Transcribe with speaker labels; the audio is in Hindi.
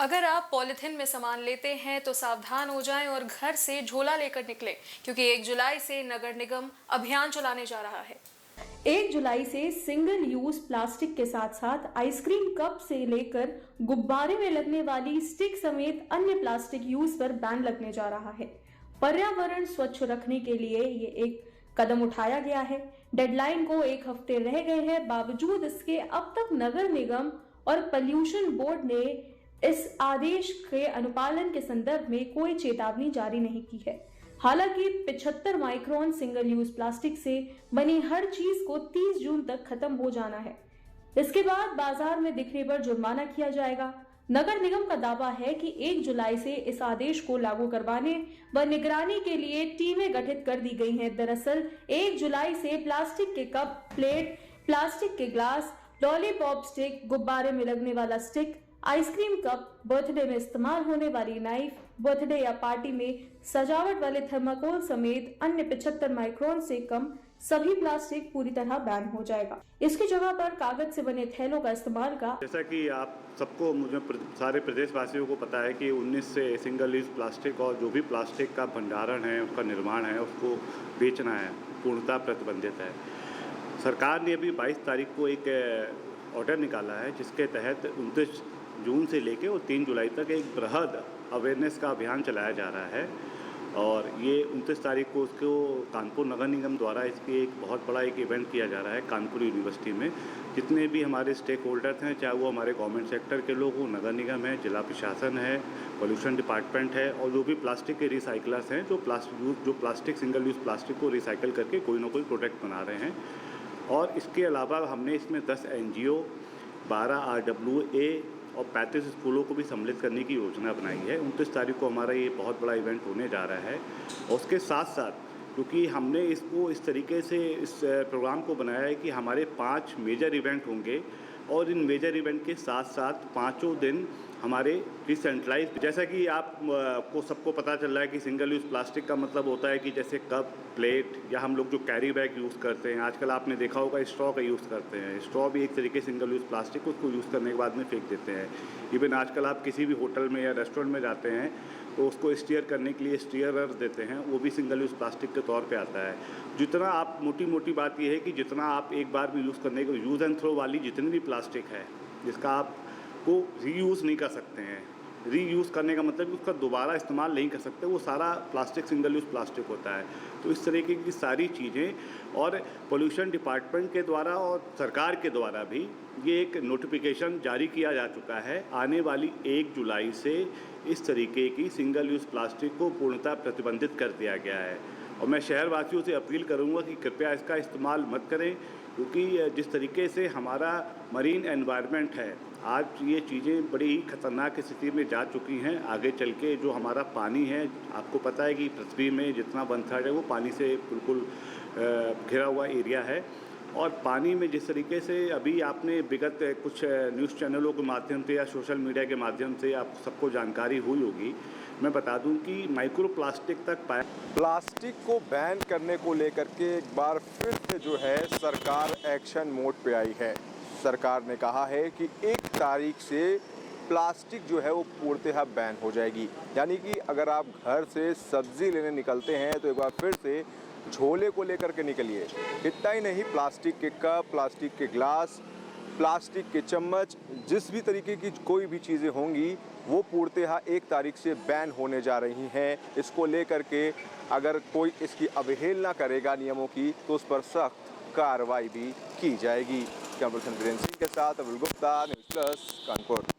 Speaker 1: अगर आप पॉलिथीन में सामान लेते हैं तो सावधान हो जाएं और घर से झोला लेकर निकलें, क्योंकि 1 जुलाई से नगर निगम अभियान चलाने जा रहा है।
Speaker 2: 1 जुलाई से सिंगल यूज प्लास्टिक के साथ साथ आइसक्रीम कप से लेकर गुब्बारे में लगने वाली स्टिक समेत अन्य प्लास्टिक यूज पर बैन लगने जा रहा है। पर्यावरण स्वच्छ रखने के लिए ये एक कदम उठाया गया है। डेडलाइन को 1 हफ्ते रह गए हैं, बावजूद इसके अब तक नगर निगम और पॉल्यूशन बोर्ड ने इस आदेश के अनुपालन के संदर्भ में कोई चेतावनी जारी नहीं की है। हालांकि 75 माइक्रोन सिंगल यूज प्लास्टिक से बनी हर चीज को 30 जून तक खत्म हो जाना है। इसके बाद बाजार में दिखने पर जुर्माना किया जाएगा। नगर निगम का दावा है कि 1 जुलाई से इस आदेश को लागू करवाने व निगरानी के लिए टीमें गठित कर दी गई हैं। दरअसल 1 जुलाई से प्लास्टिक के कप, प्लेट, प्लास्टिक के ग्लास, लॉलीपॉप स्टिक, गुब्बारे में लगने वाला स्टिक, आइसक्रीम कप, बर्थडे में इस्तेमाल होने वाली नाइफ, बर्थडे या पार्टी में सजावट वाले थर्माकोल समेत अन्य 75 माइक्रोन से कम सभी प्लास्टिक पूरी तरह बैन हो जाएगा। इसकी जगह पर कागज से बने थैलों का इस्तेमाल का।
Speaker 3: जैसा कि आप सबको, मुझे सारे प्रदेशवासियों को पता है कि 19 से सिंगल यूज प्लास्टिक और जो भी प्लास्टिक का भंडारण है, उसका निर्माण है, उसको बेचना है, पूर्णतः प्रतिबंधित है। सरकार ने अभी 22 तारीख को एक ऑर्डर निकाला है, जिसके तहत 29 जून से लेकर और 3 जुलाई तक एक बृहद अवेयरनेस का अभियान चलाया जा रहा है। और ये 29 तारीख को उसको कानपुर नगर निगम द्वारा इसकी एक बहुत बड़ा एक इवेंट किया जा रहा है कानपुर यूनिवर्सिटी में। जितने भी हमारे स्टेक होल्डर्स हैं, चाहे वो हमारे गवर्नमेंट सेक्टर के लोग हों, नगर निगम है, जिला प्रशासन है, पॉल्यूशन डिपार्टमेंट है, और जो भी प्लास्टिक के रिसाइकलर्स हैं, जो प्लास्टिक सिंगल यूज़ प्लास्टिक को रिसाइकिल करके कोई ना कोई प्रोडक्ट बना रहे हैं। और इसके अलावा हमने इसमें 10 NGO, 12 RWA और 35 स्कूलों को भी सम्मिलित करने की योजना बनाई है। 29 तारीख को हमारा ये बहुत बड़ा इवेंट होने जा रहा है। और उसके साथ साथ, क्योंकि हमने इसको इस तरीके से इस प्रोग्राम को बनाया है कि हमारे 5 मेजर इवेंट होंगे, और इन मेजर इवेंट के साथ साथ 5 दिन हमारे डिसेंट्रलाइज, जैसा कि आप को सबको पता चल रहा है कि सिंगल यूज़ प्लास्टिक का मतलब होता है कि जैसे कप, प्लेट, या हम लोग जो कैरी बैग यूज़ करते हैं, आजकल आपने देखा होगा स्ट्रॉ का यूज़ करते हैं। स्ट्रॉ भी एक तरीके सिंगल यूज़ प्लास्टिक, उसको यूज़ करने के बाद में फेंक देते हैं। इवन आजकल आप किसी भी होटल में या रेस्टोरेंट में जाते हैं तो उसको स्टीयर करने के लिए स्टीयरर देते हैं, वो भी सिंगल यूज़ प्लास्टिक के तौर पे आता है। जितना आप, मोटी बात ये है कि जितना आप एक बार भी यूज़ करने को, यूज़ एंड थ्रो वाली जितनी भी प्लास्टिक है जिसका आप को रीयूज़ नहीं कर सकते हैं, रीयूज़ करने का मतलब उसका दोबारा इस्तेमाल नहीं कर सकते, वो सारा प्लास्टिक सिंगल यूज़ प्लास्टिक होता है। तो इस तरीके की सारी चीज़ें, और पोल्यूशन डिपार्टमेंट के द्वारा और सरकार के द्वारा भी ये एक नोटिफिकेशन जारी किया जा चुका है। आने वाली 1 जुलाई से इस तरीके की सिंगल यूज़ प्लास्टिक को पूर्णतः प्रतिबंधित कर दिया गया है। और मैं शहरवासियों से अपील करूँगा कि कृपया इसका इस्तेमाल मत करें, क्योंकि जिस तरीके से हमारा मरीन एनवायरनमेंट है, आज ये चीज़ें बड़ी ही खतरनाक स्थिति में जा चुकी हैं। आगे चल के जो हमारा पानी है, आपको पता है कि पृथ्वी में जितना 1/3 है वो पानी से बिल्कुल घिरा हुआ एरिया है। और पानी में जिस तरीके से अभी आपने विगत कुछ न्यूज़ चैनलों के माध्यम से या सोशल मीडिया के माध्यम से आप सबको जानकारी हुई होगी, मैं बता दूं कि माइक्रो प्लास्टिक तक पाया।
Speaker 4: प्लास्टिक को बैन करने को लेकर के एक बार फिर से जो है सरकार एक्शन मोड पे आई है। सरकार ने कहा है कि 1 तारीख से प्लास्टिक जो है वो पूर्णतः बैन हो जाएगी। यानी कि अगर आप घर से सब्जी लेने निकलते हैं तो एक बार फिर से झोले को लेकर के निकलिए। इतना ही नहीं, प्लास्टिक के कप, प्लास्टिक के ग्लास, प्लास्टिक के चम्मच, जिस भी तरीके की कोई भी चीज़ें होंगी वो पूर्णतः 1 तारीख से बैन होने जा रही हैं। इसको लेकर के अगर कोई इसकी अवहेलना करेगा नियमों की तो उस पर सख्त कार्रवाई भी की जाएगी। कैमरा पर्सन वीरेंद्र सिंह के साथ अब्दुल गुप्ता, न्यूज़ प्लस, कानपुर।